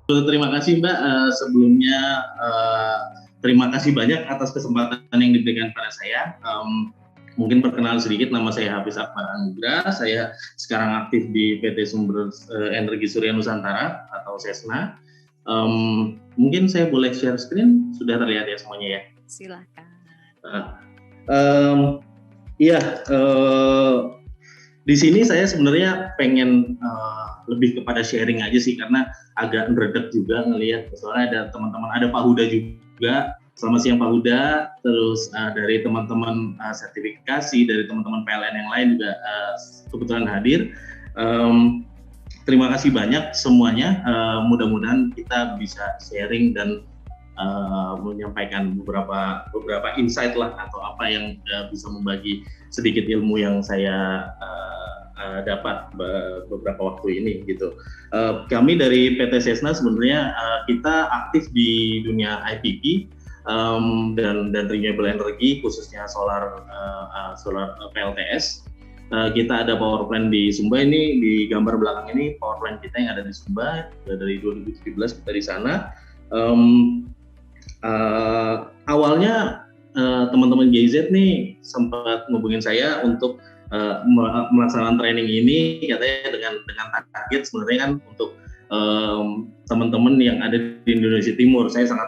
Terima kasih Mbak. Sebelumnya terima kasih banyak atas kesempatan yang diberikan pada saya. Mungkin perkenalan sedikit, nama saya Hafiz Akbar Anugrah. Saya sekarang aktif di PT Sumber Energi Surya Nusantara atau SESNA. Mungkin saya boleh share screen, sudah terlihat ya semuanya ya? Silakan. Di sini saya sebenarnya pengen lebih kepada sharing aja sih, karena agak ngeredek juga ngelihat, soalnya ada teman-teman, ada Pak Huda juga. Selamat siang Pak Huda. Terus dari teman-teman sertifikasi, dari teman-teman PLN yang lain juga kebetulan hadir. Terima kasih banyak semuanya. Mudah-mudahan kita bisa sharing dan menyampaikan beberapa insight lah, atau apa yang bisa membagi sedikit ilmu yang saya dapat beberapa waktu ini gitu. Kami dari PT SESNA sebenarnya kita aktif di dunia IPP dan renewable energy, khususnya solar PLTS. Kita ada power plant di Sumba, ini di gambar belakang ini power plant kita yang ada di Sumba dari 2017 kita di sana. Awalnya teman-teman GIZ nih sempat ngubungin saya untuk melaksanakan training ini, katanya dengan target sebenarnya kan untuk teman-teman yang ada di Indonesia Timur. Saya sangat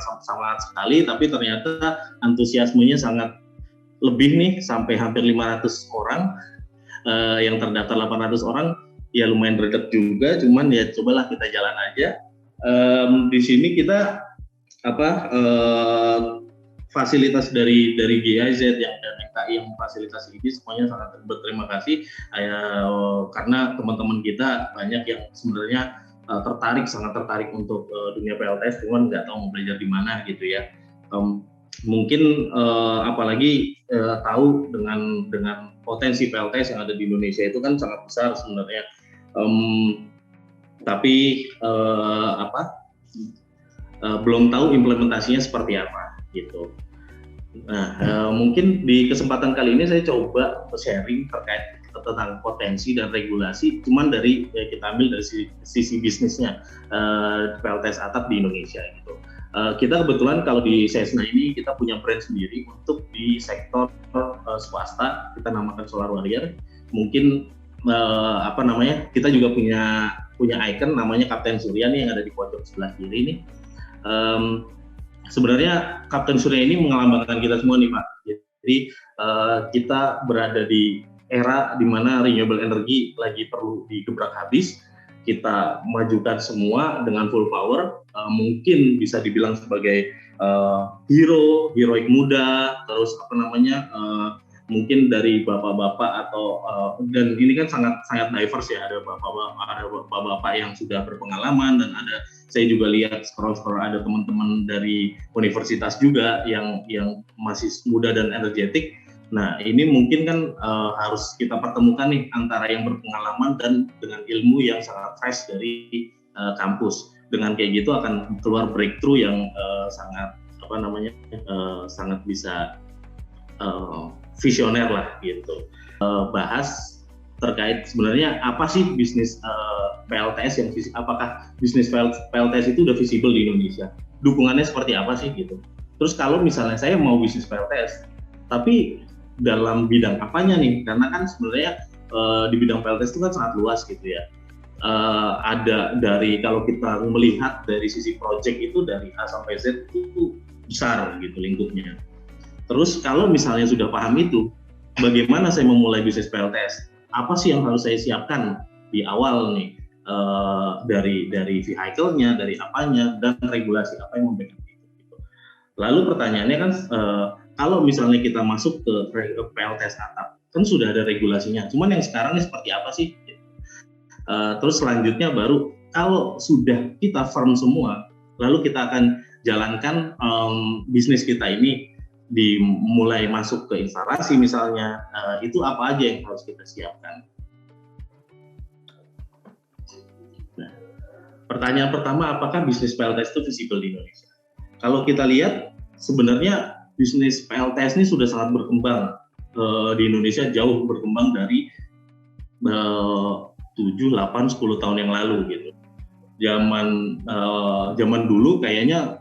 sekali, tapi ternyata antusiasmenya sangat lebih nih, sampai hampir 500 orang, yang terdaftar 800 orang, ya lumayan redek juga, cuman ya cobalah kita jalan aja. Di sini kita fasilitas dari GIZ yang MKI yang fasilitasi ini semuanya sangat berterima kasih, karena teman-teman kita banyak yang sebenarnya sangat tertarik untuk dunia PLTS, cuman nggak tahu mau belajar di mana gitu ya. Mungkin apalagi tahu dengan potensi PLTS yang ada di Indonesia itu kan sangat besar sebenarnya, tapi belum tahu implementasinya seperti apa gitu. Nah, mungkin di kesempatan kali ini saya coba sharing terkait tentang potensi dan regulasi, cuman kita ambil dari sisi bisnisnya PLTS atap di Indonesia gitu. Kita kebetulan kalau di SESNA ini kita punya brand sendiri untuk di sektor swasta, kita namakan Solar Warrior. Mungkin kita juga punya icon namanya Kapten Surya nih, yang ada di pojok sebelah kiri nih. Sebenarnya Kapten Surya ini mengelambangkan kita semua nih Pak. Jadi kita berada di era di mana renewable energy lagi perlu digebrak habis. Kita majukan semua dengan full power. Mungkin bisa dibilang sebagai heroik muda. Terus mungkin dari bapak-bapak atau dan ini kan sangat diverse ya, ada bapak-bapak yang sudah berpengalaman, dan saya juga lihat scroll ada teman-teman dari universitas juga yang masih muda dan energetik. Nah, ini mungkin kan harus kita pertemukan nih antara yang berpengalaman dan dengan ilmu yang sangat fresh dari kampus. Dengan kayak gitu akan keluar breakthrough yang sangat bisa visioner lah gitu. Bahas terkait sebenarnya apa sih bisnis PLTS yang apakah bisnis PLTS itu udah visible di Indonesia? Dukungannya seperti apa sih gitu? Terus kalau misalnya saya mau bisnis PLTS, tapi dalam bidang apanya nih? Karena kan sebenarnya di bidang PLTS itu kan sangat luas gitu ya. Ada kalau kita melihat dari sisi project itu dari A sampai Z itu besar gitu lingkupnya. Terus kalau misalnya sudah paham itu, bagaimana saya memulai bisnis PLTS? Apa sih yang harus saya siapkan di awal nih, dari vehicle-nya, dari apanya, dan regulasi apa yang membackup itu. Gitu. Lalu pertanyaannya kan, kalau misalnya kita masuk ke PLTS atap, kan sudah ada regulasinya. Cuman yang sekarang ini seperti apa sih? Terus selanjutnya baru kalau sudah kita firm semua, lalu kita akan jalankan bisnis kita ini. Dimulai masuk ke instalasi misalnya, itu apa aja yang harus kita siapkan. Nah, pertanyaan pertama, apakah bisnis PLTS itu visible di Indonesia? Kalau kita lihat, sebenarnya bisnis PLTS ini sudah sangat berkembang di Indonesia, jauh berkembang dari 7, 8, 10 tahun yang lalu gitu. zaman dulu kayaknya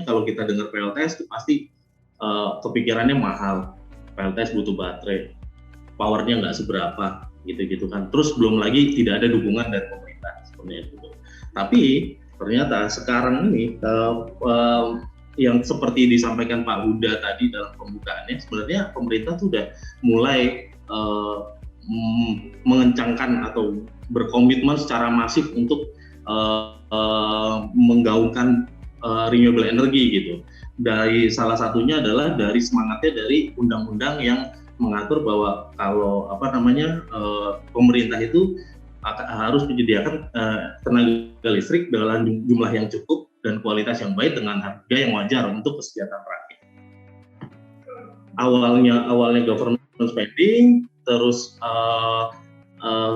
kalau kita dengar PLTS itu pasti kepikirannya mahal, PLTS butuh baterai, powernya nggak seberapa gitu kan. Terus belum lagi tidak ada dukungan dari pemerintah seperti itu. Tapi ternyata sekarang ini yang seperti disampaikan Pak Huda tadi dalam pembukaannya, sebenarnya pemerintah tuh udah mulai mengencangkan atau berkomitmen secara masif untuk menggaungkan renewable energy gitu. Dari salah satunya adalah dari semangatnya dari undang-undang yang mengatur bahwa kalau pemerintah itu harus menyediakan tenaga listrik dalam jumlah yang cukup dan kualitas yang baik dengan harga yang wajar untuk kesejahteraan rakyat. Awalnya government spending, terus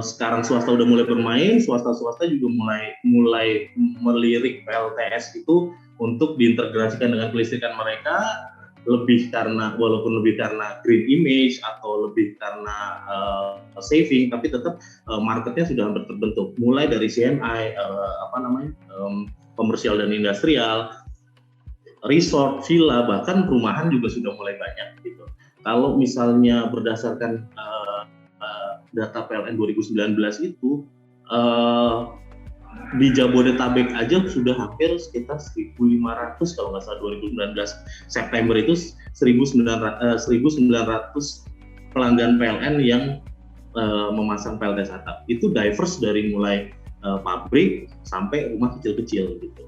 sekarang swasta udah mulai bermain, swasta juga mulai melirik PLTS itu untuk diintegrasikan dengan kelistrikan mereka, walaupun lebih karena green image atau lebih karena saving, tapi tetap marketnya sudah hampir terbentuk, mulai dari CNI, komersial dan industrial, resort, villa, bahkan perumahan juga sudah mulai banyak gitu. Kalau misalnya berdasarkan data PLN 2019 itu di Jabodetabek aja sudah hampir sekitar 1.500 kalau nggak salah 2019 September itu 1.900 pelanggan PLN yang memasang PLTS atap. Itu diverse dari mulai pabrik sampai rumah kecil-kecil gitu.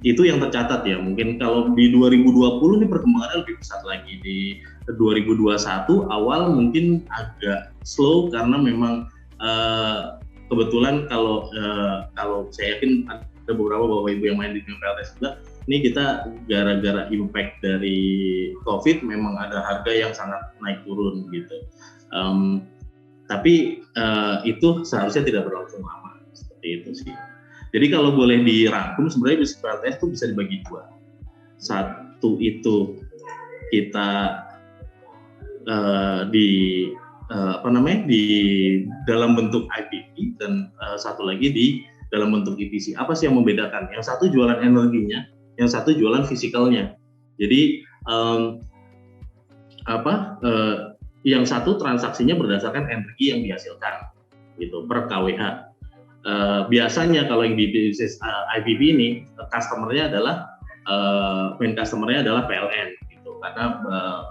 Itu yang tercatat ya. Mungkin kalau di 2020 ini perkembangannya lebih pesat lagi. Di 2021 awal mungkin agak slow karena memang kebetulan kalau saya yakin ada beberapa bapak ibu yang main di PLTS juga. Ini kita gara-gara impact dari COVID memang ada harga yang sangat naik turun gitu. Tapi itu seharusnya tidak berlangsung lama seperti itu sih. Jadi kalau boleh dirangkum sebenarnya bisnis PLTS itu bisa dibagi dua. Satu itu kita di dalam bentuk IPP dan satu lagi di dalam bentuk EPC. Apa sih yang membedakan? Yang satu jualan energinya, yang satu jualan fisikalnya. Jadi yang satu transaksinya berdasarkan energi yang dihasilkan gitu per kWh. Biasanya kalau yang di bisnis IPP ini customernya adalah main customernya adalah PLN gitu, karena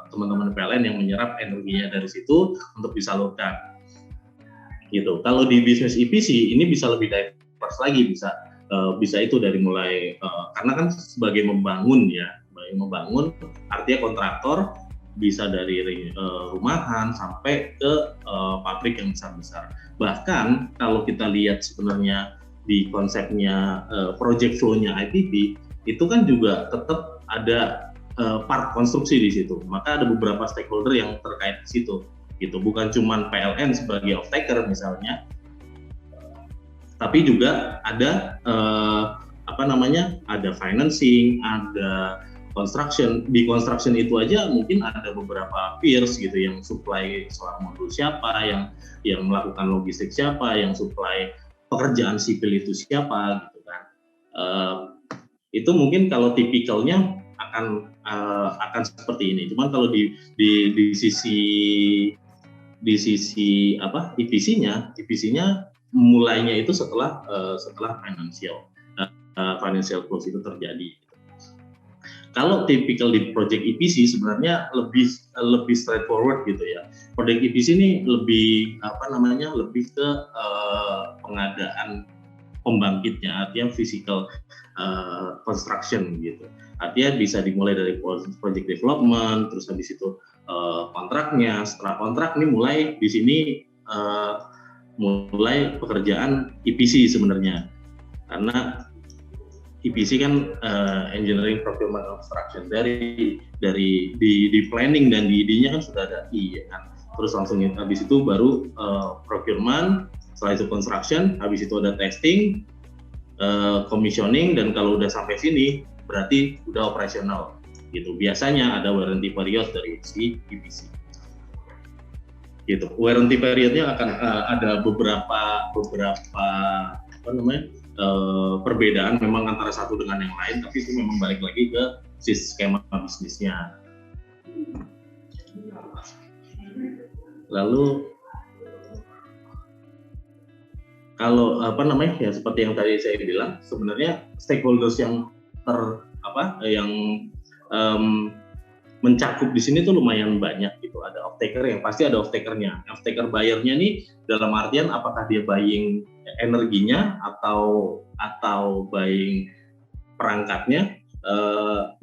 teman-teman PLN yang menyerap energinya dari situ untuk disalurkan gitu. Kalau di bisnis EPC ini bisa lebih diverse lagi, bisa itu dari mulai karena kan sebagai membangun artinya kontraktor bisa dari rumahan sampai ke pabrik yang besar-besar. Bahkan kalau kita lihat sebenarnya di konsepnya project flow-nya IPP itu kan juga tetap ada part konstruksi di situ. Maka ada beberapa stakeholder yang terkait di situ. Gitu. Bukan cuma PLN sebagai off-taker misalnya, tapi juga ada ada financing, ada construction. Di construction itu aja mungkin ada beberapa peers gitu yang supply solar modul siapa, yang melakukan logistik siapa, yang supply pekerjaan sipil itu siapa gitu kan. Itu mungkin kalau tipikalnya akan seperti ini. Cuman kalau di sisi EPC-nya mulainya itu setelah financial close itu terjadi. Kalau tipikal di project EPC sebenarnya lebih straightforward gitu ya. Project EPC ini lebih ke pengadaan pembangkitnya, artinya physical construction gitu. Artinya bisa dimulai dari project development, terus habis itu kontraknya. Setelah kontrak ini mulai di sini mulai pekerjaan EPC sebenarnya, karena EPC kan engineering procurement construction dari di planning dan di idenya kan sudah ada ya kan. Terus langsung habis itu baru procurement, setelah itu construction, habis itu ada testing, commissioning, dan kalau udah sampai sini berarti udah operasional gitu. Biasanya ada warranty period dari si EPC. Gitu. Warranty periodnya akan ada beberapa perbedaan memang antara satu dengan yang lain, tapi itu memang balik lagi ke skema bisnisnya. Lalu kalau ya seperti yang tadi saya bilang, sebenarnya stakeholders yang mencakup di sini tuh lumayan banyak gitu. Ada off-taker yang pasti ada off-takernya. Off-taker bayarnya nih dalam artian apakah dia buying energinya atau buying perangkatnya.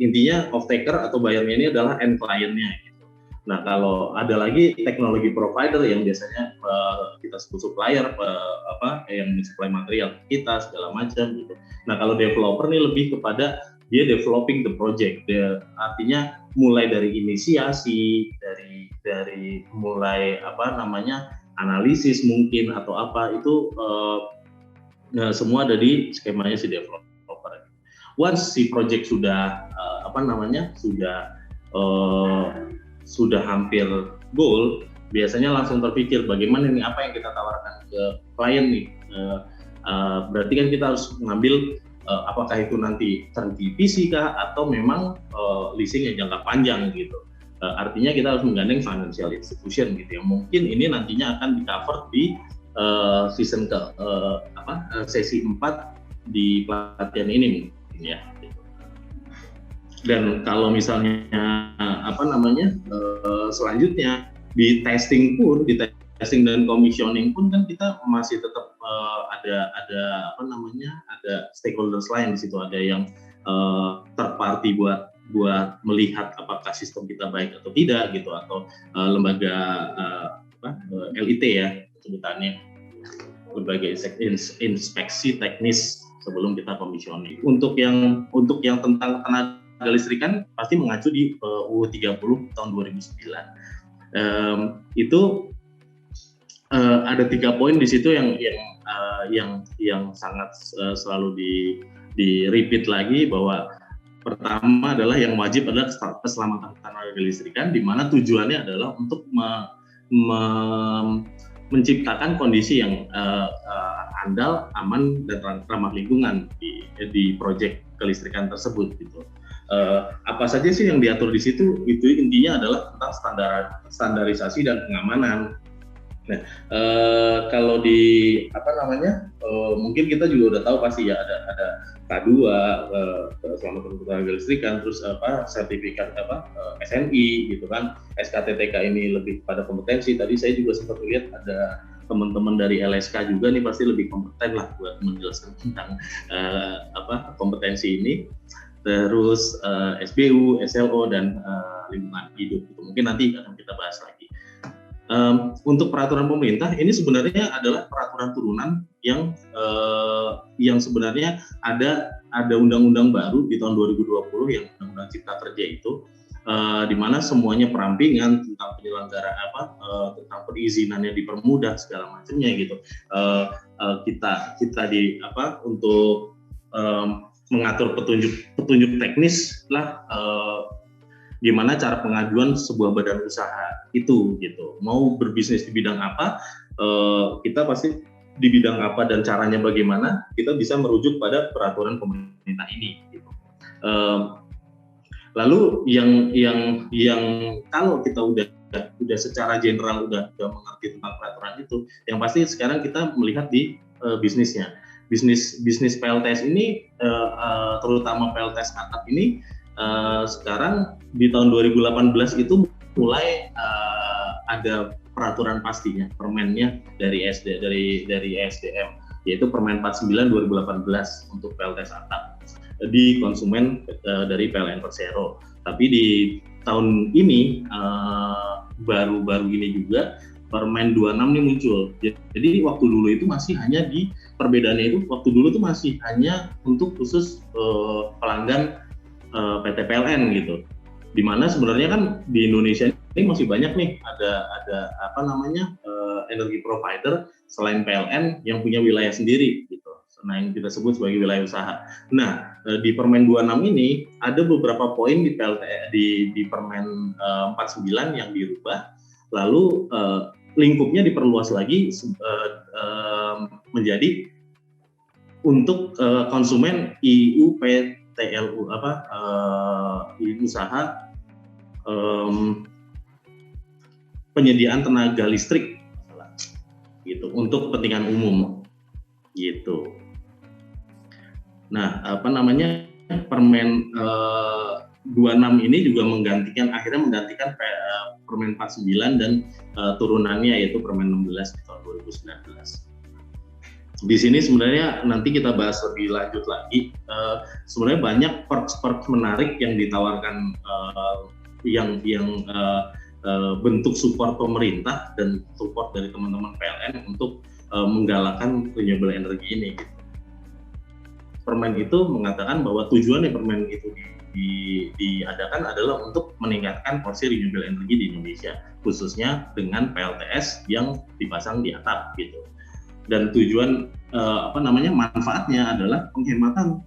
Intinya off-taker atau bayarnya ini adalah end client-nya. Nah, kalau ada lagi teknologi provider yang biasanya kita sebut supplier, yang mensupply material kita segala macam gitu. Nah, kalau developer nih lebih kepada dia developing the project. Artinya mulai dari inisiasi, dari mulai analisis mungkin atau apa itu semua ada di skemanya si developer. Once si project sudah sudah hampir goal, biasanya langsung terpikir bagaimana nih apa yang kita tawarkan ke klien nih. Berarti kan kita harus mengambil apakah itu nanti turnkey PC kah atau memang leasing yang jangka panjang gitu. Artinya kita harus menggandeng financial institution gitu ya. Mungkin ini nantinya akan di-cover di season sesi 4 di pelatihan ini mungkin ya. Dan kalau misalnya selanjutnya di testing dan commissioning pun kan kita masih tetap ada stakeholders lain di situ, ada yang third party buat melihat apakah sistem kita baik atau tidak gitu, atau lembaga LIT ya sebutannya, lembaga inspeksi teknis sebelum kita commissioning. Untuk yang tentang tenaga listrikan pasti mengacu di UU 30 tahun 2009. Itu ada 3 poin di situ yang sangat selalu di repeat lagi, bahwa pertama adalah yang wajib adalah keselamatan tenaga listrikan, di mana tujuannya adalah untuk menciptakan kondisi yang andal, aman dan ramah lingkungan di proyek kelistrikan tersebut gitu. Apa saja sih yang diatur di situ? Itu intinya adalah tentang standarisasi dan pengamanan. Nah, kalau di mungkin kita juga udah tahu pasti ya ada K2, keselamatan tenaga listrikan, terus sertifikat SNI gitu kan. SKTTK ini lebih pada kompetensi. Tadi saya juga sempat lihat ada teman-teman dari LSK juga nih pasti lebih kompeten lah buat menjelaskan tentang kompetensi ini. Terus SBU, SLO dan lingkungan hidup. Mungkin nanti akan kita bahas lagi. Untuk peraturan pemerintah ini sebenarnya adalah peraturan turunan yang sebenarnya ada undang-undang baru di tahun 2020 yang Undang-Undang Cipta Kerja itu, di mana semuanya perampingan tentang penyelenggara tentang perizinannya dipermudah segala macamnya gitu. Kita untuk mengatur petunjuk teknis lah, gimana cara pengajuan sebuah badan usaha itu gitu. Mau berbisnis di bidang apa, kita pasti di bidang apa dan caranya bagaimana, kita bisa merujuk pada peraturan pemerintah ini gitu. Lalu yang kalau kita udah secara general udah mengerti tentang peraturan itu, yang pasti sekarang kita melihat di bisnisnya. Bisnis PLTS ini, terutama PLTS atap ini, sekarang di tahun 2018 itu mulai ada peraturan pastinya, permennya dari SDM, yaitu Permen 49 2018 untuk PLTS atap di konsumen dari PLN Persero. Tapi di tahun ini baru-baru ini juga Permen 26 ini muncul. Jadi waktu dulu itu masih hanya perbedaannya itu waktu dulu itu masih hanya untuk khusus pelanggan PT PLN gitu. Dimana sebenarnya kan di Indonesia ini masih banyak nih ada energi provider selain PLN yang punya wilayah sendiri gitu. Nah, yang kita sebut sebagai wilayah usaha. Nah, di Permen 26 ini ada beberapa poin di Permen 49 yang dirubah. Lalu lingkupnya diperluas lagi menjadi untuk konsumen IUPTLU usaha penyediaan tenaga listrik gitu untuk kepentingan umum gitu. Nah, Permen 26 ini juga akhirnya menggantikan Permen 49 dan turunannya, yaitu Permen 16 di tahun 2019. Di sini sebenarnya nanti kita bahas lebih lanjut lagi. Sebenarnya banyak perks menarik yang ditawarkan, yang bentuk support pemerintah dan support dari teman-teman PLN untuk menggalakkan renewable energy ini. Permen itu mengatakan bahwa tujuan permen itu diadakan adalah untuk meningkatkan porsi renewable energy di Indonesia, khususnya dengan PLTS yang dipasang di atap gitu. Dan tujuan manfaatnya adalah penghematan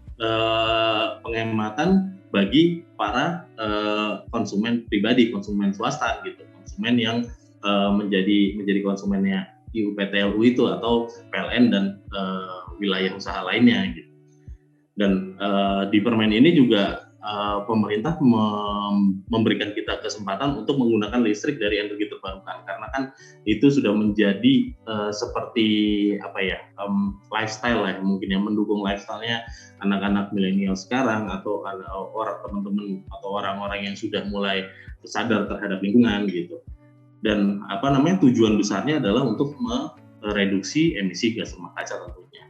bagi para konsumen pribadi, konsumen swasta gitu, konsumen yang menjadi konsumennya IUPTLU itu atau PLN dan wilayah usaha lainnya gitu. Dan di permen ini juga pemerintah memberikan kita kesempatan untuk menggunakan listrik dari energi terbarukan, karena kan itu sudah menjadi seperti lifestyle lah, mungkin yang mendukung lifestyle-nya anak-anak milenial sekarang, atau teman-teman atau orang-orang yang sudah mulai sadar terhadap lingkungan gitu. Dan tujuan besarnya adalah untuk mereduksi emisi gas rumah kaca tentunya.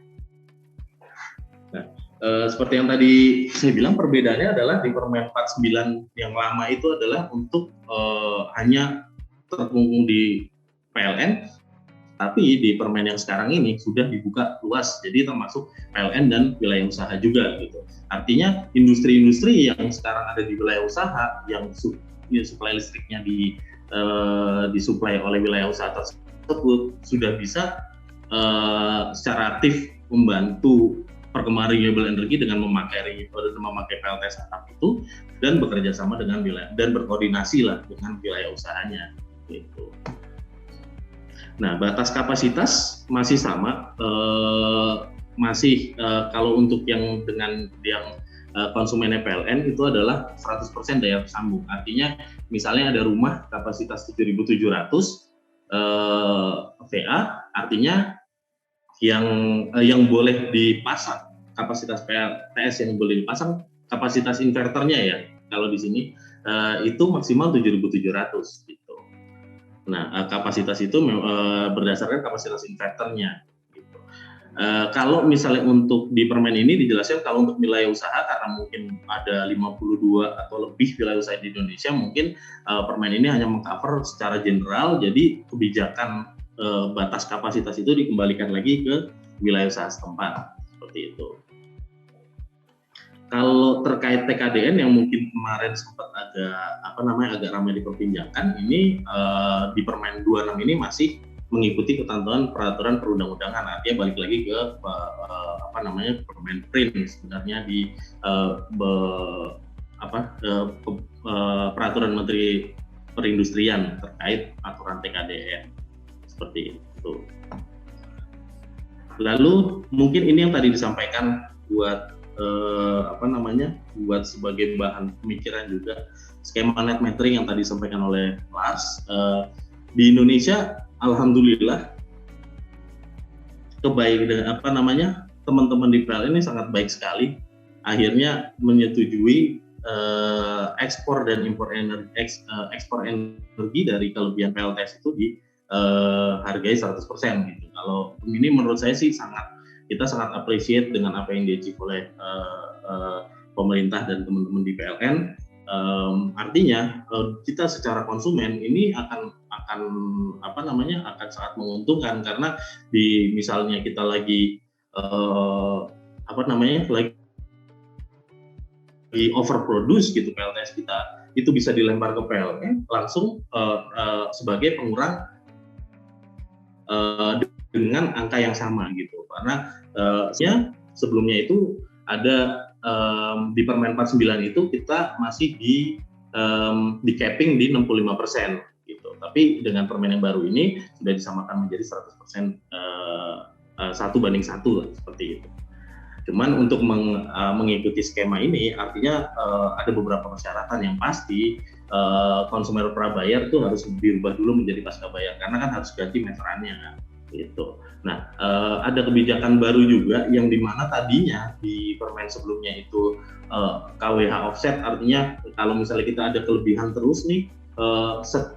Nah, seperti yang tadi saya bilang, perbedaannya adalah di Permen 49 yang lama itu adalah untuk hanya terkungkung di PLN, tapi di permen yang sekarang ini sudah dibuka luas, jadi termasuk PLN dan wilayah usaha juga gitu. Artinya industri-industri yang sekarang ada di wilayah usaha yang suplai listriknya disuplai oleh wilayah usaha tersebut sudah bisa secara aktif membantu perkembangan renewable energy dengan memakai PLTS atap itu, dan bekerja sama dengan wilayah dan berkoordinasi lah dengan wilayah usahanya gitu. Nah, batas kapasitas masih sama, kalau untuk yang konsumennya PLN itu adalah 100% daya sambung. Artinya misalnya ada rumah kapasitas 7.700 VA, artinya yang boleh dipasang, kapasitas PLTS yang boleh dipasang, kapasitas inverternya ya, kalau di sini itu maksimal 7.700 gitu. Nah, kapasitas itu berdasarkan kapasitas inverternya gitu. Kalau misalnya untuk di permen ini dijelaskan, kalau untuk wilayah usaha, karena mungkin ada 52 atau lebih wilayah usaha di Indonesia, mungkin permen ini hanya mengcover secara general, jadi kebijakan batas kapasitas itu dikembalikan lagi ke wilayah usaha setempat, seperti itu. Kalau terkait TKDN yang mungkin kemarin sempat agak ramai diperbincangkan, ini di Permen 26 ini masih mengikuti ketentuan peraturan perundang-undangan, artinya balik lagi ke Permen Print sebenarnya di peraturan Menteri Perindustrian terkait aturan TKDN. Seperti itu. Lalu mungkin ini yang tadi disampaikan buat buat sebagai bahan pemikiran juga, skema net metering yang tadi disampaikan oleh Lars. Di Indonesia alhamdulillah teman-teman di PLN ini sangat baik sekali, akhirnya menyetujui ekspor dan impor energi dari kelebihan PLTS itu hargai 100% gitu. Kalau ini menurut saya sih kita sangat appreciate dengan apa yang di-achieve oleh pemerintah dan teman-teman di PLN. Artinya kita secara konsumen ini akan sangat menguntungkan, karena misalnya kita lagi overproduce gitu PLTS kita, itu bisa dilempar ke PLN langsung sebagai pengurang dengan angka yang sama gitu, karena sebelumnya itu ada di Permen 49 itu kita masih di capping di 65% gitu, tapi dengan permen yang baru ini sudah disamakan menjadi 100%, 1:1 lah, seperti itu. Cuman untuk mengikuti skema ini artinya ada beberapa persyaratan yang pasti. Konsumer prabayar itu harus dirubah dulu menjadi pasca bayar karena kan harus ganti meterannya kan gitu. Nah, ada kebijakan baru juga yang dimana tadinya di permen sebelumnya itu KWH offset, artinya kalau misalnya kita ada kelebihan terus nih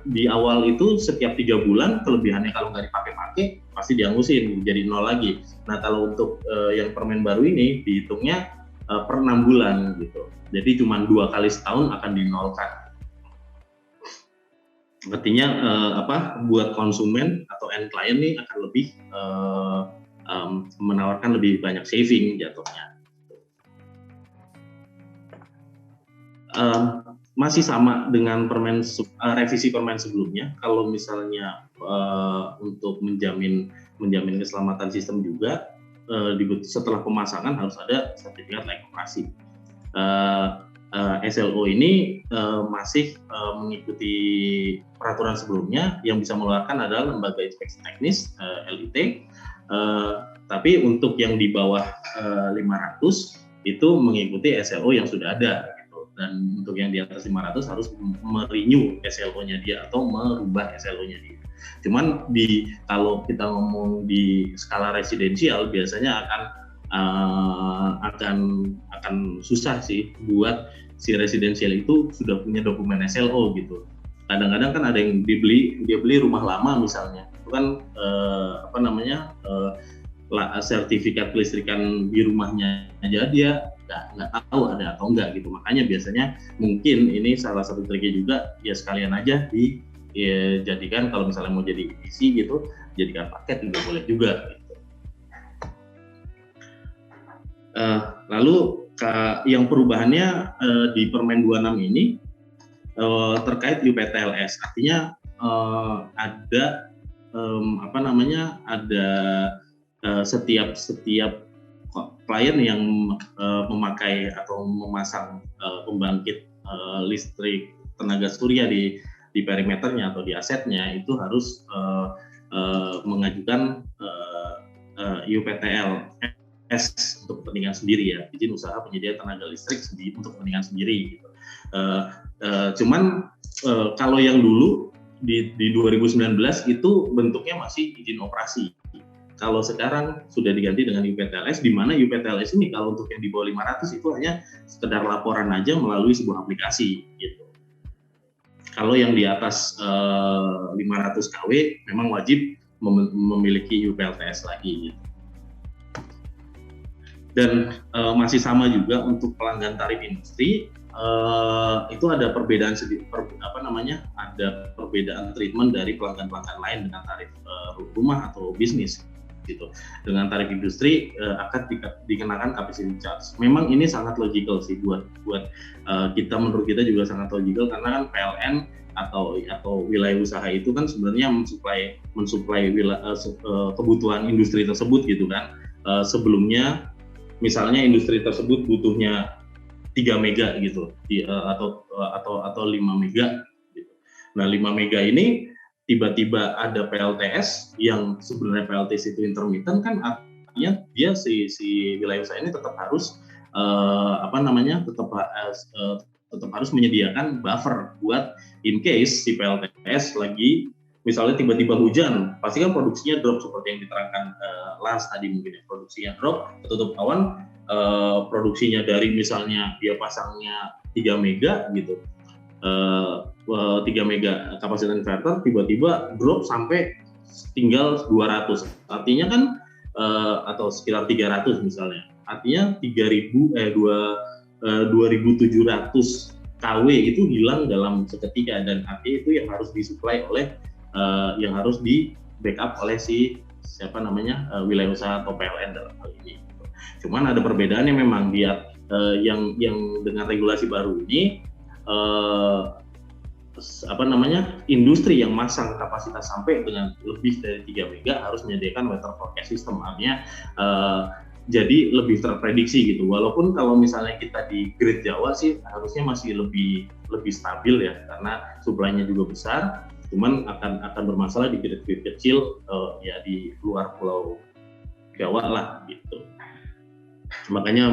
di awal itu setiap 3 bulan kelebihannya kalau nggak dipakai-pakai pasti diangusin jadi 0 lagi. Nah, kalau untuk yang permen baru ini dihitungnya per 6 bulan gitu. Jadi cuma 2 kali setahun akan dinolkan. Artinya buat konsumen atau end client nih akan lebih menawarkan lebih banyak saving jatuhnya. Masih sama dengan revisi permen sebelumnya. Kalau misalnya untuk menjamin keselamatan sistem juga setelah pemasangan harus ada sertifikat layak operasi. SLO ini masih mengikuti peraturan sebelumnya. Yang bisa mengeluarkan adalah Lembaga Inspeksi Teknis LIT. Tapi untuk yang di bawah 500 itu mengikuti SLO yang sudah ada gitu. Dan untuk yang di atas 500 harus merenew SLO-nya dia atau merubah SLO-nya dia. Cuman kalau kita ngomong di skala residensial biasanya akan susah sih buat si residensial itu sudah punya dokumen SLO gitu. Kadang-kadang kan ada yang dia beli rumah lama misalnya, itu kan sertifikat kelistrikan di rumahnya aja dia nggak tahu ada atau enggak gitu. Makanya biasanya mungkin ini salah satu triknya juga ya sekalian aja jadikan kalau misalnya mau jadi EPC gitu, jadikan paket juga boleh juga gitu. Lalu yang perubahannya di Permen 26 ini terkait UPTLS, artinya ada setiap klien yang memakai atau memasang pembangkit listrik tenaga surya di perimeternya atau di asetnya itu harus mengajukan UPTLS untuk kepentingan sendiri ya, izin usaha penyedia tenaga listrik untuk kepentingan sendiri gitu. Cuman kalau yang dulu di 2019 itu bentuknya masih izin operasi. Kalau sekarang sudah diganti dengan UPTLS, di mana UPTLS ini kalau untuk yang di bawah 500 itu hanya sekedar laporan aja melalui sebuah aplikasi gitu. Kalau yang di atas 500 kW memang wajib memiliki UPLTS lagi gitu. Dan masih sama juga untuk pelanggan tarif industri, itu ada perbedaan ada perbedaan treatment dari pelanggan-pelanggan lain dengan tarif rumah atau bisnis gitu. Dengan tarif industri akan dikenakan capacity charge. Memang ini sangat logical sih buat kita, menurut kita juga sangat logical karena kan PLN atau wilayah usaha itu kan sebenarnya mensuplai kebutuhan industri tersebut gitu kan. Sebelumnya misalnya industri tersebut butuhnya 3 mega gitu atau 5 mega gitu. Nah 5 mega ini tiba-tiba ada PLTS yang sebenarnya PLTS itu intermittent kan, artinya dia si wilayah usaha ini tetap harus tetap harus menyediakan buffer buat in case si PLTS lagi misalnya tiba-tiba hujan, pasti kan produksinya drop seperti yang diterangkan Lars tadi, mungkin ya, produksinya drop, ketutup awan, produksinya dari misalnya dia pasangnya 3 mega gitu, 3 mega kapasitas inverter tiba-tiba drop sampai tinggal 200, artinya kan atau sekitar 300 misalnya, artinya 2.700 kW itu hilang dalam seketika, dan artinya itu yang harus disuplai oleh yang harus di backup oleh wilayah usaha atau PLN dalam hal ini. Cuman ada perbedaannya memang dia yang dengan regulasi baru ini industri yang masang kapasitas sampai dengan lebih dari 3 mega harus menyediakan weather forecast system, artinya jadi lebih terprediksi gitu. Walaupun kalau misalnya kita di grid Jawa sih harusnya masih lebih stabil ya, karena suplainya juga besar. Cuman akan bermasalah di grid kecil ya di luar Pulau Jawa lah gitu. Makanya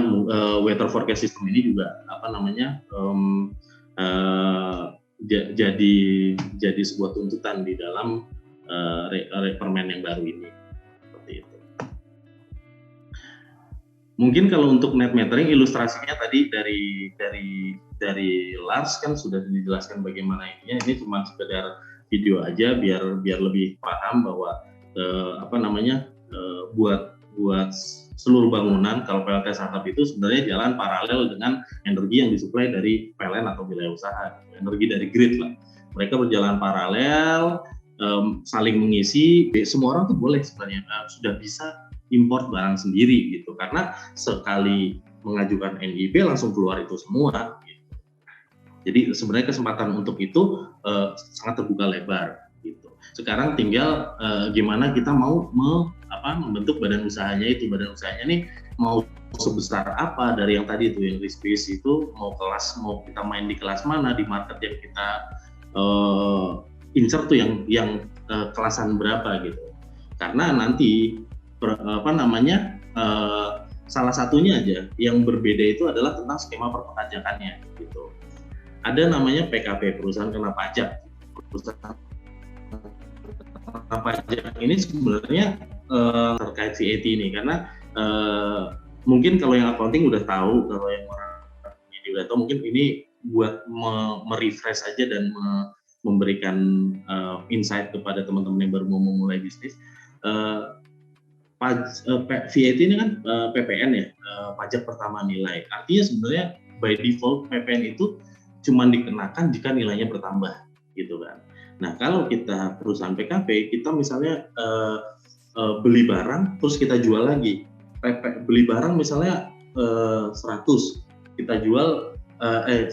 weather forecast system ini juga apa namanya jadi sebuah tuntutan di dalam permen yang baru ini, seperti itu. Mungkin kalau untuk net metering ilustrasinya tadi dari Lars kan sudah dijelaskan bagaimana ininya. Ini cuma sekedar video aja biar lebih paham bahwa apa namanya buat seluruh bangunan kalau PLT startup itu sebenarnya jalan paralel dengan energi yang disuplai dari PLN atau wilayah usaha, energi dari grid lah. Mereka berjalan paralel, saling mengisi. Semua orang tuh boleh sebenarnya sudah bisa import barang sendiri gitu, karena sekali mengajukan NIP langsung keluar itu semua gitu. Jadi sebenarnya kesempatan untuk itu sangat terbuka lebar gitu. Sekarang tinggal gimana kita mau membentuk badan usahanya itu. Badan usahanya nih mau sebesar apa, dari yang tadi itu yang risk-based itu mau kita main di kelas mana, di market yang kita insert tuh yang kelasan berapa gitu. Karena nanti salah satunya aja yang berbeda itu adalah tentang skema perpajakannya gitu. Ada namanya PKP, perusahaan kena pajak. Perusahaan kena pajak ini sebenarnya terkait VAT ini, karena mungkin kalau yang accounting udah tahu, kalau yang orang ini udah tahu, mungkin ini buat merefresh aja dan memberikan insight kepada teman-teman yang baru mau memulai bisnis. VAT ini kan PPN ya, pajak pertama nilai. Artinya sebenarnya by default PPN itu cuma dikenakan jika nilainya bertambah, gitu kan. Nah kalau kita perusahaan PKP, kita misalnya beli barang terus kita jual lagi. Beli barang misalnya 100, kita jual 100,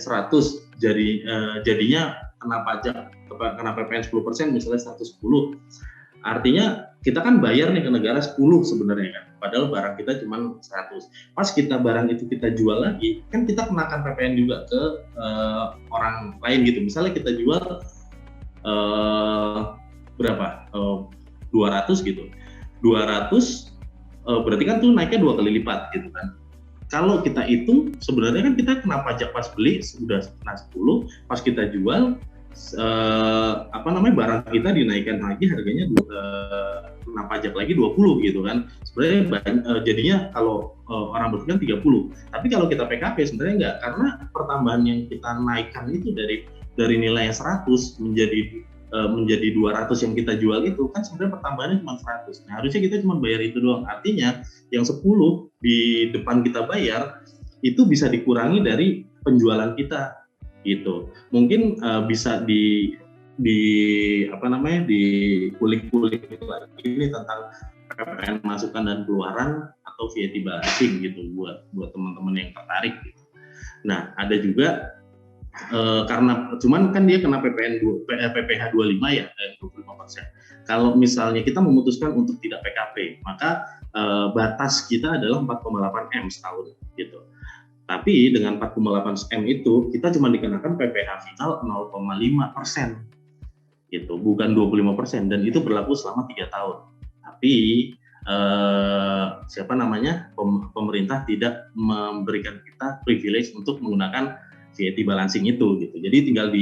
jadinya kena pajak, kena PPN 10%, misalnya 110. Artinya kita kan bayar nih ke negara 10 sebenarnya kan, padahal barang kita cuma 100. Pas barang itu kita jual lagi, kan kita kenakan PPN juga ke orang lain gitu. Misalnya kita jual berapa? 200 gitu. 200 berarti kan tuh naiknya 2 kali lipat gitu kan. Kalau kita hitung sebenarnya kan kita kena pajak pas beli sudah kena 10, pas kita jual barang kita dinaikkan lagi harganya kena pajak lagi 20 gitu kan. Sebenarnya jadinya kalau orang berpikir 30. Tapi kalau kita PKP sebenarnya enggak, karena pertambahan yang kita naikkan itu dari nilai yang 100 menjadi 200 yang kita jual itu kan sebenarnya pertambahannya cuma 100. Nah, harusnya kita cuma bayar itu doang. Artinya yang 10 di depan kita bayar itu bisa dikurangi dari penjualan kita gitu. Mungkin bisa dikulik-kulik lagi ini tentang PPN masukan dan keluaran atau VAT balancing gitu buat teman-teman yang tertarik gitu. Nah, ada juga karena cuman kan dia kena PPh 25 ya, 25%. Kalau misalnya kita memutuskan untuk tidak PKP, maka batas kita adalah 4,8 M setahun gitu. Tapi dengan 4,8 M itu kita cuma dikenakan PPh final 0,5% gitu, bukan 25%, dan itu berlaku selama 3 tahun. Tapi pemerintah tidak memberikan kita privilege untuk menggunakan VAT balancing itu gitu. Jadi tinggal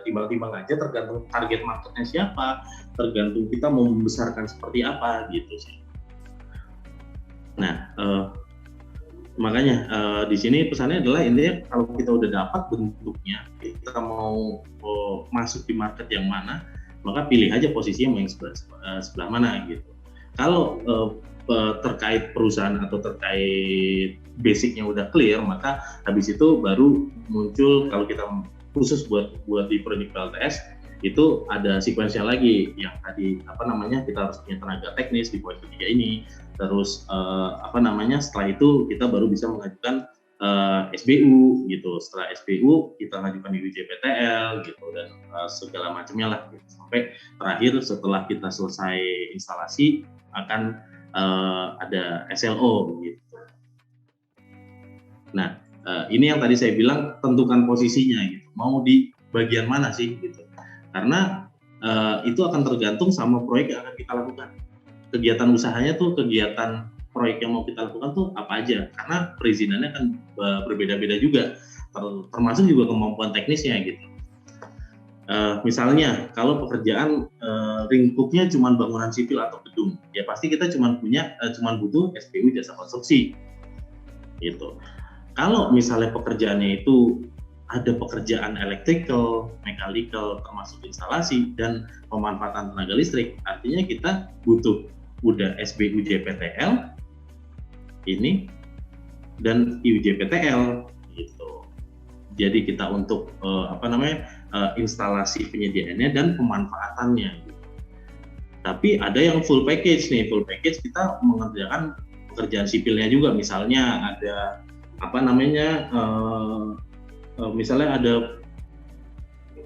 timbang-timbang aja, tergantung target marketnya siapa, tergantung kita mau membesarkan seperti apa gitu sih. Nah, makanya di sini pesannya adalah intinya kalau kita udah dapat bentuknya, kita mau masuk di market yang mana, maka pilih aja posisinya mau yang sebelah mana gitu. Kalau terkait perusahaan atau terkait basicnya udah clear, maka habis itu baru muncul, kalau kita khusus buat di Project PLTS itu ada sekuensial lagi yang tadi kita harus punya tenaga teknis di poin ketiga ini. Terus setelah itu kita baru bisa mengajukan SBU gitu. Setelah SBU kita mengajukan UJPTL gitu, dan segala macamnya lah gitu. Sampai terakhir setelah kita selesai instalasi akan ada SLO gitu. Nah, ini yang tadi saya bilang, tentukan posisinya gitu. Mau di bagian mana sih gitu. Karena itu akan tergantung sama proyek yang akan kita lakukan. Kegiatan usahanya tuh kegiatan proyek yang mau kita lakukan tuh apa aja, karena perizinannya kan berbeda-beda juga, termasuk juga kemampuan teknisnya gitu. Misalnya kalau pekerjaan lingkupnya cuma bangunan sipil atau gedung, ya pasti kita cuma butuh SPU jasa konstruksi gitu. Kalau misalnya pekerjaannya itu ada pekerjaan electrical, mechanical, termasuk instalasi dan pemanfaatan tenaga listrik, artinya kita butuh udah SBU JPTL ini dan IUJPTL gitu. Jadi kita untuk instalasi penyediaannya dan pemanfaatannya gitu. Tapi ada yang full package nih, full package kita mengerjakan pekerjaan sipilnya juga, misalnya ada misalnya ada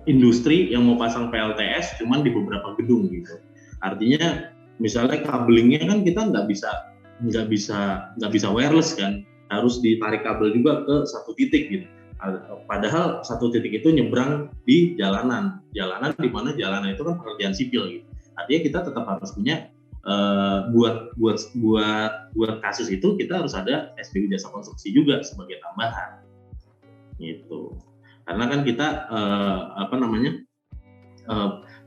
industri yang mau pasang PLTS cuman di beberapa gedung gitu. Artinya misalnya kabelingnya kan kita nggak bisa wireless kan, harus ditarik kabel juga ke satu titik gitu. Padahal satu titik itu nyebrang di jalanan di mana jalanan itu kan pekerjaan sipil gitu. Artinya kita tetap harus punya buat kasus itu kita harus ada SPU jasa konstruksi juga sebagai tambahan gitu. Karena kan kita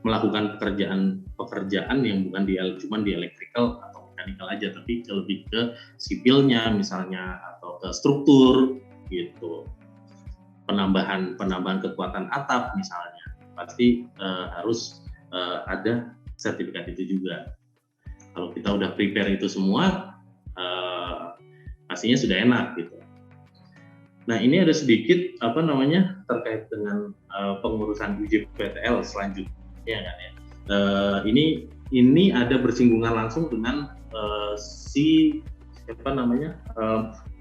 melakukan pekerjaan yang bukan cuma di electrical atau mechanical aja, tapi lebih ke sipilnya misalnya atau ke struktur gitu. Penambahan kekuatan atap misalnya pasti harus ada sertifikat itu juga. Kalau kita udah prepare itu semua, pastinya sudah enak gitu. Nah, ini ada sedikit terkait dengan pengurusan UJPTL selanjutnya kan ya. Ini ada bersinggungan langsung dengan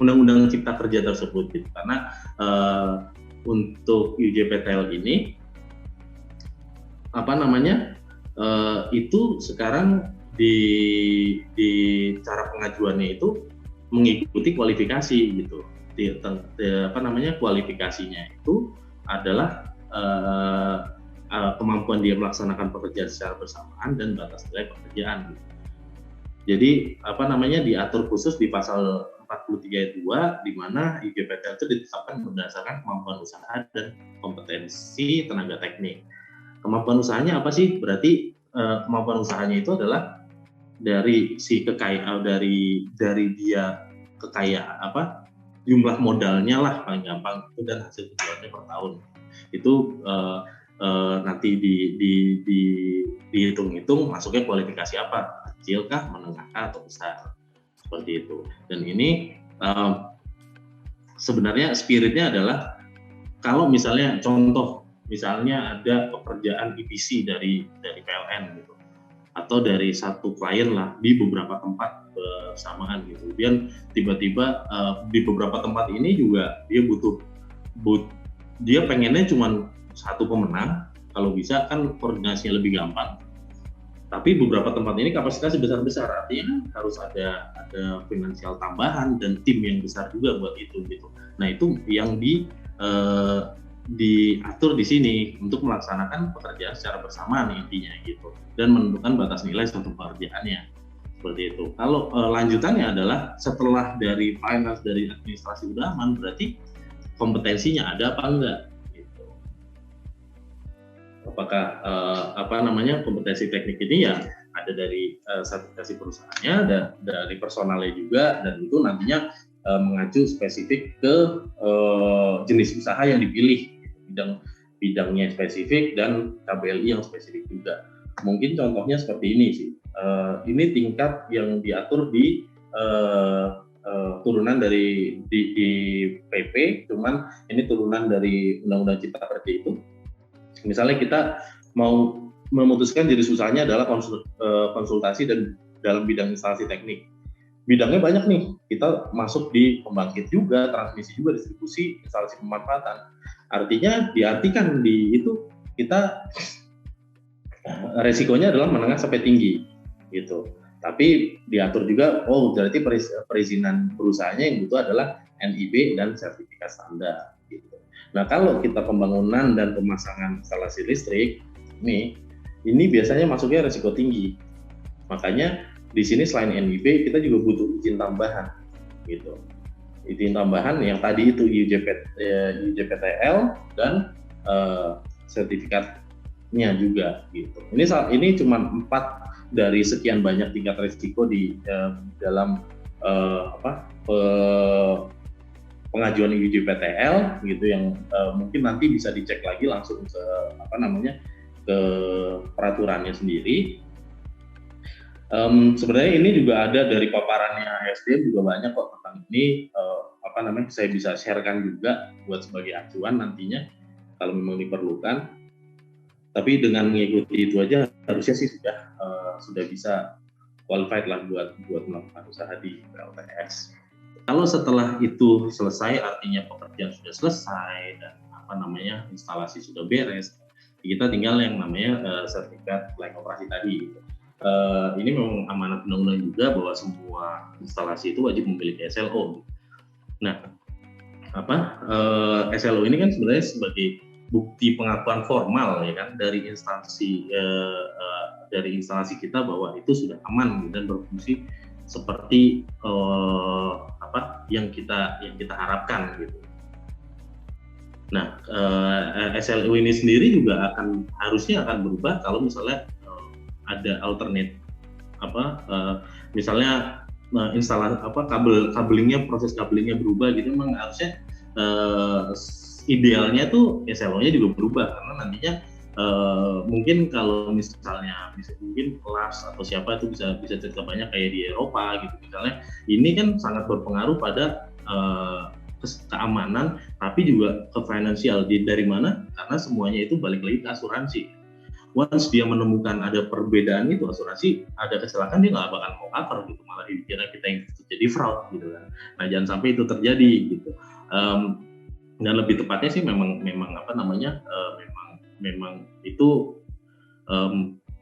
Undang-Undang Cipta Kerja tersebut gitu. Karena untuk UJPTL ini itu sekarang di cara pengajuannya itu mengikuti kualifikasi gitu. Kualifikasinya itu adalah kemampuan dia melaksanakan pekerjaan secara bersamaan dan batas nilai pekerjaan gitu. Jadi diatur khusus di pasal 43 ayat 2 di mana UJPTL itu ditetapkan berdasarkan kemampuan usaha dan kompetensi tenaga teknik. Kemampuan usahanya apa sih? Berarti kemampuan usahanya itu adalah dari dia jumlah modalnya lah paling gampang itu, dan hasil penjualannya per tahun itu nanti dihitung-hitung masuknya kualifikasi apa, kecil kah, menengah kah, atau besar, seperti itu. Dan ini sebenarnya spiritnya adalah kalau misalnya ada pekerjaan EPC dari PLN gitu, atau dari satu klien lah di beberapa tempat bersamaan gitu. Dan tiba-tiba di beberapa tempat ini juga dia dia pengennya cuma satu pemenang, kalau bisa kan koordinasinya lebih gampang. Tapi beberapa tempat ini kapasitasnya besar-besar, artinya harus ada finansial tambahan dan tim yang besar juga buat itu gitu. Nah, itu yang diatur di sini untuk melaksanakan pekerjaan secara bersamaan intinya gitu, dan menentukan batas nilai suatu pekerjaannya, seperti itu. Kalau lanjutannya adalah setelah dari finance, dari administrasi udah aman, berarti kompetensinya ada apa enggak gitu. Apakah kompetensi teknik ini ya ada dari sertifikasi perusahaannya, dari personalnya juga, dan itu nantinya mengacu spesifik ke jenis usaha yang dipilih, bidangnya spesifik dan KBLI yang spesifik juga. Mungkin contohnya seperti ini sih. Ini tingkat yang diatur di turunan dari di PP, cuman ini turunan dari Undang-Undang Cipta Kerja itu. Misalnya kita mau memutuskan jenis usahanya adalah konsultasi dan dalam bidang instalasi teknik. Bidangnya banyak nih, kita masuk di pembangkit juga, transmisi juga, distribusi, instalasi pemanfaatan. Artinya diartikan di itu kita resikonya adalah menengah sampai tinggi gitu. Tapi diatur juga, berarti perizinan perusahaannya yang butuh adalah NIB dan sertifikat standar gitu. Nah, kalau kita pembangunan dan pemasangan instalasi listrik ini biasanya masuknya resiko tinggi. Makanya di sini selain NIB kita juga butuh izin tambahan gitu. Izin tambahan yang tadi itu IUJPTL dan sertifikatnya juga gitu. Ini cuma 4 dari sekian banyak tingkat risiko di dalam pengajuan IUJPTL gitu yang mungkin nanti bisa dicek lagi langsung ke ke peraturannya sendiri. Sebenarnya ini juga ada dari paparannya SDM juga banyak kok tentang ini, saya bisa sharekan juga buat sebagai acuan nantinya kalau memang diperlukan. Tapi dengan mengikuti itu aja harusnya sih sudah bisa qualified lah buat melakukan usaha di PLTS. Kalau setelah itu selesai, artinya pekerjaan sudah selesai dan instalasi sudah beres, kita tinggal yang namanya sertifikat layak operasi tadi. Ini memang amanat undang-undang juga bahwa semua instalasi itu wajib memiliki SLO. Nah, SLO ini kan sebenarnya sebagai bukti pengakuan formal ya kan dari instalasi kita bahwa itu sudah aman dan berfungsi seperti yang kita harapkan gitu. Nah, SLO ini sendiri juga harusnya akan berubah kalau misalnya ada alternate misalnya instalasi proses kabelingnya berubah gitu. Memang harusnya idealnya tuh SLO-nya juga berubah karena nantinya mungkin kalau misalnya mungkin kelas atau siapa itu bisa cerita banyak kayak di Eropa gitu misalnya, ini kan sangat berpengaruh pada keamanan tapi juga ke finansial. Dari mana? Karena semuanya itu balik lagi ke asuransi. Once dia menemukan ada perbedaan itu, asuransi ada kecelakaan dia nggak bakal mau cover gitu, malah dikira kita yang jadi fraud gitu kan. Nah, jangan sampai itu terjadi gitu. Dan lebih tepatnya sih memang itu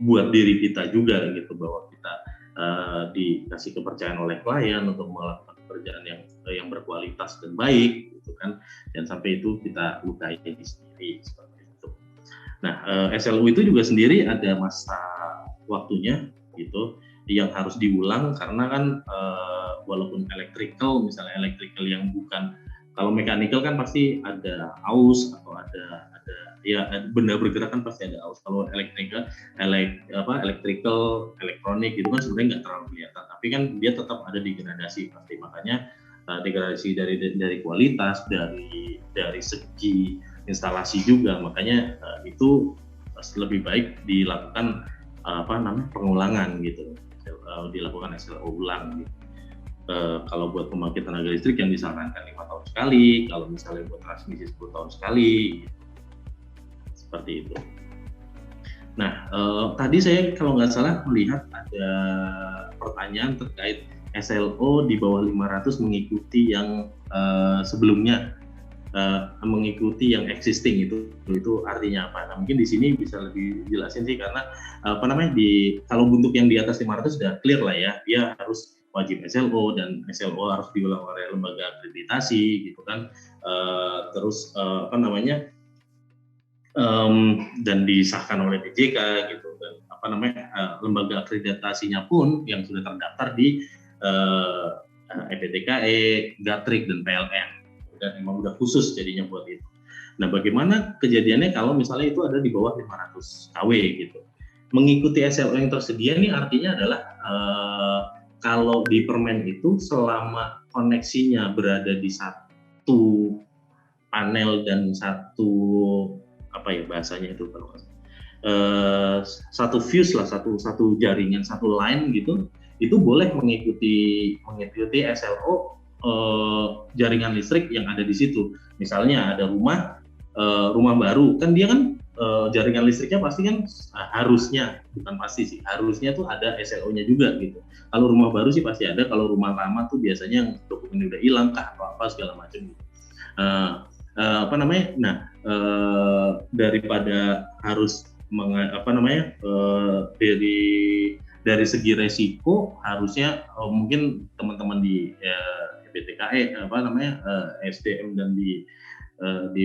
buat diri kita juga gitu, bahwa kita dikasih kepercayaan oleh klien untuk melakukan pekerjaan yang berkualitas dan baik gitu kan. Jangan sampai itu kita lukai diri sendiri seperti itu. Nah, SLU itu juga sendiri ada masa waktunya gitu yang harus diulang karena kan walaupun electrical yang bukan, kalau mechanical kan pasti ada aus atau ada benda bergerak kan pasti ada aus. Kalau electrical elektronik gitu kan sebenarnya nggak terlalu kelihatan, tapi kan dia tetap ada degradasi pasti. Makanya degradasi dari kualitas, dari segi instalasi juga, makanya itu lebih baik dilakukan pengulangan gitu, dilakukan SLO ulang gitu. Kalau buat pembangkit tenaga listrik yang disarankan 5 tahun sekali, kalau misalnya buat transmisi 10 tahun sekali gitu. Seperti itu. Nah, tadi saya kalau nggak salah melihat ada pertanyaan terkait SLO di bawah 500 mengikuti yang sebelumnya, mengikuti yang existing itu artinya apa? Nah, mungkin di sini bisa lebih jelasin sih, karena kalau bentuk yang di atas 500 sudah clear lah ya, dia harus wajib SLO dan SLO harus diulang oleh lembaga akreditasi gitu kan, dan disahkan oleh DJK gitu, dan lembaga akreditasinya pun yang sudah terdaftar di EPTKE, Gatrik dan PLN. Dan emang udah khusus jadinya buat itu. Nah, bagaimana kejadiannya kalau misalnya itu ada di bawah 500 kW gitu? Mengikuti SLO yang tersedia ini artinya adalah kalau di permen itu selama koneksinya berada di satu panel dan satu bahasanya itu kalau satu fuse lah, satu jaringan, satu line gitu, itu boleh mengikuti SLO jaringan listrik yang ada di situ. Misalnya ada rumah baru, kan dia kan jaringan listriknya pasti kan harusnya tuh ada SLO-nya juga gitu. Kalau rumah baru sih pasti ada, kalau rumah lama tuh biasanya yang dokumennya udah hilang kah atau apa segala macam gitu. Daripada harus dari segi resiko, harusnya mungkin teman-teman di EPTKE SDM dan di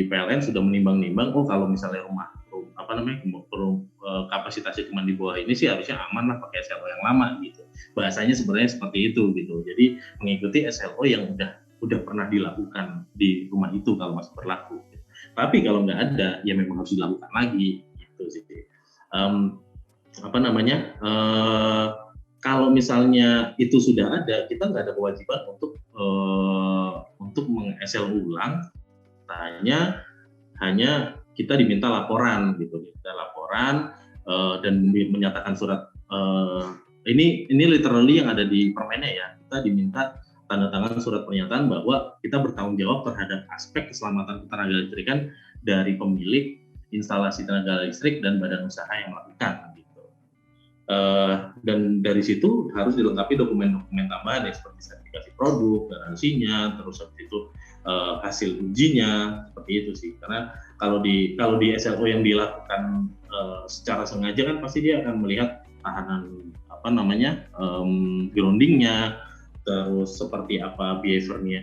PLN sudah menimbang-nimbang, kalau misalnya apa namanya kapasitasnya cuma di bawah ini sih harusnya aman lah pakai SLO yang lama gitu. Bahasanya sebenarnya seperti itu gitu. Jadi mengikuti SLO yang udah pernah dilakukan di rumah itu kalau masih berlaku. Gitu. Tapi kalau nggak ada ya memang harus dilakukan lagi gitu sih. Apa namanya? Kalau misalnya itu sudah ada, kita nggak ada kewajiban untuk meng-SL ulang. Hanya kita diminta laporan gitu, dan menyatakan surat ini literally yang ada di permennya ya, kita diminta tanda tangan surat pernyataan bahwa kita bertanggung jawab terhadap aspek keselamatan ketenaga listrikan dari pemilik instalasi tenaga listrik dan badan usaha yang melakukan gitu. Dan dari situ harus dilengkapi dokumen-dokumen tambahan ya, seperti sertifikasi produk, garansinya, terus habis itu hasil ujinya, seperti itu sih. Karena kalau di SLO yang dilakukan secara sengaja kan pasti dia akan melihat tahanan groundingnya, terus seperti apa behaviornya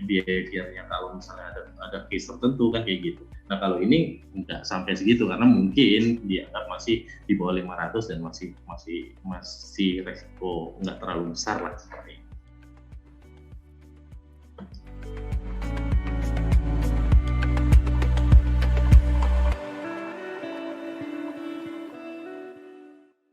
kalau misalnya ada case tertentu kan kayak gitu. Nah kalau ini nggak sampai segitu karena mungkin dianggap masih di bawah 500 dan masih resiko nggak terlalu besar lah seperti itu.